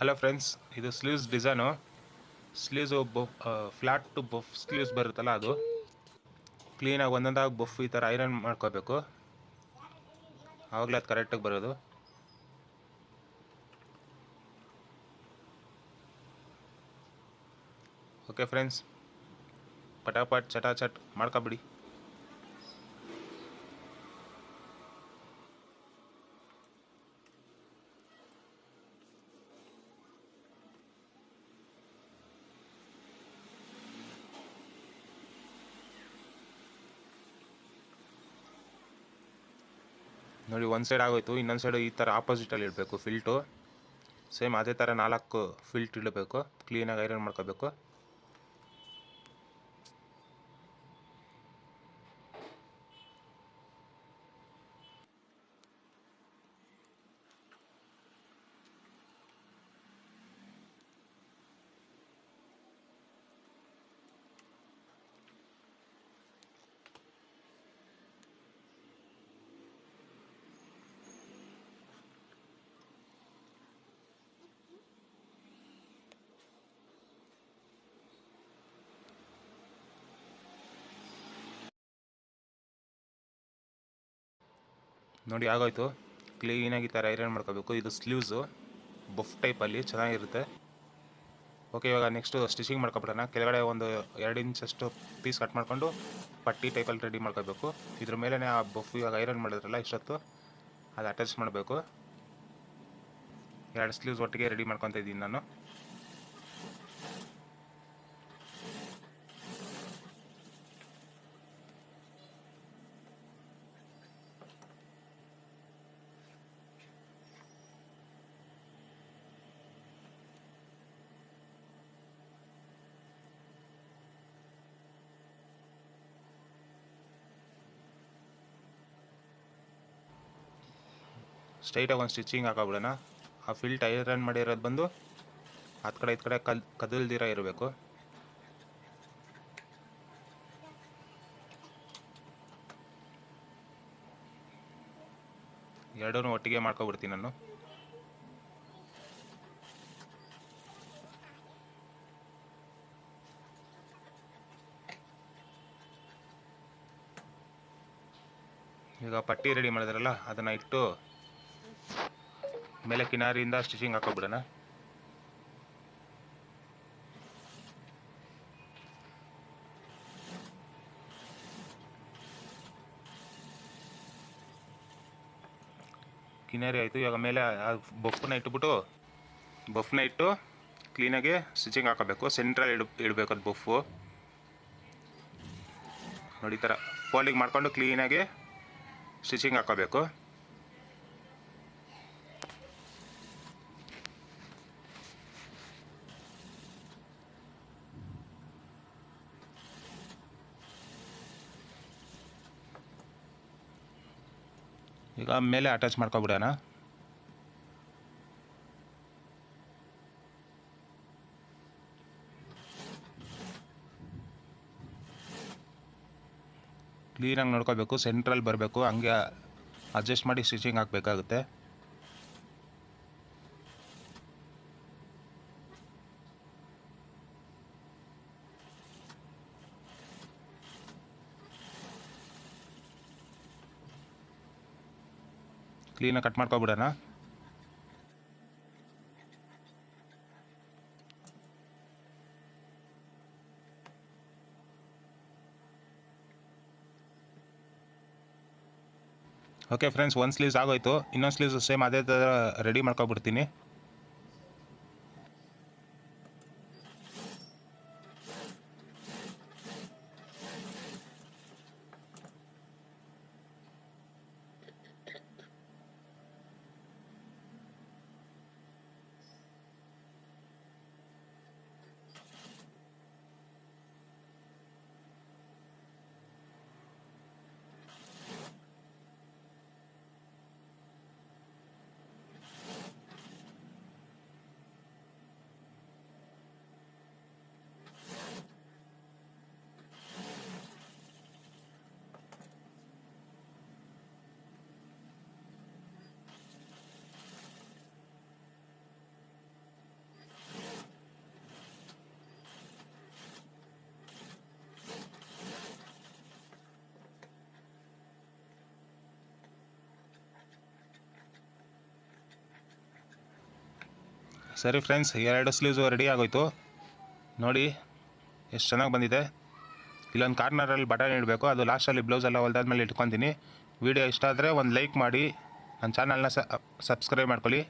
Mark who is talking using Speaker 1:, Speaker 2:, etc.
Speaker 1: Hello friends, ಇದು sleeves design. Sleeves flat to puff sleeves ಬರುತ್ತಲ್ಲ, ಅದು ಕ್ಲೀನಾಗಿ ಒಂದೊಂದಾಗಿ ಬಫ್ ಈ ಥರ ಐರನ್ ಮಾಡ್ಕೋಬೇಕು. ಆವಾಗಲೇ ಅದು ಕರೆಕ್ಟಾಗಿ ಬರೋದು. ಓಕೆ ಫ್ರೆಂಡ್ಸ್, ಪಟಾಪಟ್ ಚಟಾಚಟ್ ಮಾಡ್ಕೊಬಿಡಿ. ನೋಡಿ, ಒಂದು ಸೈಡ್ ಆಗೋಯ್ತು. ಇನ್ನೊಂದು ಸೈಡು ಈ ಥರ ಆಪೋಸಿಟಲ್ಲಿ ಇಡಬೇಕು ಫಿಲ್ಟು. ಸೇಮ್ ಅದೇ ಥರ 4 ಫಿಲ್ಟ್ ಇಡಬೇಕು. ಕ್ಲೀನಾಗಿ ಐರನ್ ಮಾಡ್ಕೋಬೇಕು. ನೋಡಿ, ಆಗೋಯ್ತು. ಕ್ಲೀನಾಗಿ ಈ ಥರ ಐರನ್ ಮಾಡ್ಕೋಬೇಕು. ಇದು ಸ್ಲೀವ್ಸು ಬಫ್ ಟೈಪಲ್ಲಿ ಚೆನ್ನಾಗಿರುತ್ತೆ. ಓಕೆ, ಇವಾಗ ನೆಕ್ಸ್ಟು ಸ್ಟಿಚಿಂಗ್ ಮಾಡ್ಕೊಬಿಡೋಣ. ಕೆಳಗಡೆ ಒಂದು 2 ಇಂಚಷ್ಟು ಪೀಸ್ ಕಟ್ ಮಾಡ್ಕೊಂಡು ಪಟ್ಟಿ ಟೈಪಲ್ಲಿ ರೆಡಿ ಮಾಡ್ಕೋಬೇಕು. ಇದ್ರ ಮೇಲೆ ಆ ಬಫ್ ಇವಾಗ ಐರನ್ ಮಾಡಿದ್ರಲ್ಲ ಇಷ್ಟೊತ್ತು, ಅದು ಅಟ್ಯಾಚ್ ಮಾಡಬೇಕು. 2 ಸ್ಲೀವ್ಸ್ ಒಟ್ಟಿಗೆ ರೆಡಿ ಮಾಡ್ಕೊತ ಇದ್ದೀನಿ ನಾನು. ಸ್ಟ್ರೈಟಾಗಿ ಒಂದು ಸ್ಟಿಚಿಂಗ್ ಹಾಕೋಬಿಡೋಣ. ಆ ಫಿಲ್ಟ್ ಐರನ್ ಮಾಡಿರೋದು ಬಂದು ಹತ್ತು ಕಡೆ ಈ ಕಡೆ ಕದಲ್ದಿರ ಇರಬೇಕು. ಎರಡೂ ಒಟ್ಟಿಗೆ ಮಾಡ್ಕೊಬಿಡ್ತೀನಿ ನಾನು. ಈಗ ಪಟ್ಟಿ ರೆಡಿ ಮಾಡಿದ್ರಲ್ಲ, ಅದನ್ನು ಇಟ್ಟು ಮೇಲೆ ಕಿನಾರಿಯಿಂದ ಸ್ಟಿಚಿಂಗ್ ಹಾಕೋಬಿಡೋಣ. ಕಿನಾರಿ ಆಯಿತು. ಇವಾಗ ಮೇಲೆ ಬಫ್ನ ಇಟ್ಟು ಕ್ಲೀನಾಗಿ ಸ್ಟಿಚಿಂಗ್ ಹಾಕೋಬೇಕು. ಸೆಂಟ್ರಲ್ಲಿ ಇಡಬೇಕು ಅದು ಬಫ್ಫು. ನೋಡಿ, ಈ ಥರ ಫೋಲ್ಡಿಂಗ್ ಮಾಡಿಕೊಂಡು ಕ್ಲೀನಾಗಿ ಸ್ಟಿಚಿಂಗ್ ಹಾಕೋಬೇಕು. ಈಗ ಮೇಲೆ ಅಟ್ಯಾಚ್ ಮಾಡ್ಕೊಬಿಡೋಣ. ಕ್ಲೀನಾಗಿ ನೋಡ್ಕೋಬೇಕು, ಸೆಂಟ್ರಲ್ಲಿ ಬರಬೇಕು. ಹಂಗೆ ಅಡ್ಜಸ್ಟ್ ಮಾಡಿ ಸ್ಟಿಚಿಂಗ್ ಹಾಕಬೇಕಾಗುತ್ತೆ. ಕ್ಲೀನಾಗಿ ಕಟ್ ಮಾಡ್ಕೊಬಿಡೋಣ. ಓಕೆ ಫ್ರೆಂಡ್ಸ್, ಒಂದು ಸ್ಲೀವ್ಸ್ ಆಗೋಯ್ತು. ಇನ್ನೊಂದು ಸ್ಲೀವ್ಸ್ ಸೇಮ್ ಅದೇ ಥರ ರೆಡಿ ಮಾಡ್ಕೊಬಿಡ್ತೀನಿ. ಸರಿ ಫ್ರೆಂಡ್ಸ್, 2 ಸ್ಲೀವ್ಸು ರೆಡಿ ಆಗೋಯ್ತು ನೋಡಿ ಎಷ್ಟು ಚೆನ್ನಾಗಿ ಬಂದಿದೆ. ಇಲ್ಲೊಂದು ಕಾರ್ನರಲ್ಲಿ ಬಟನ್ ಇಡಬೇಕು, ಅದು ಲಾಸ್ಟಲ್ಲಿ ಬ್ಲೌಸ್ ಎಲ್ಲ ಹೊಲ್ದಾದ್ಮೇಲೆ ಇಟ್ಕೊತೀನಿ. ವಿಡಿಯೋ ಇಷ್ಟ ಆದರೆ ಒಂದು ಲೈಕ್ ಮಾಡಿ, ನನ್ನ ಚಾನಲ್ನ ಸಬ್ಸ್ಕ್ರೈಬ್ ಮಾಡ್ಕೊಳ್ಳಿ.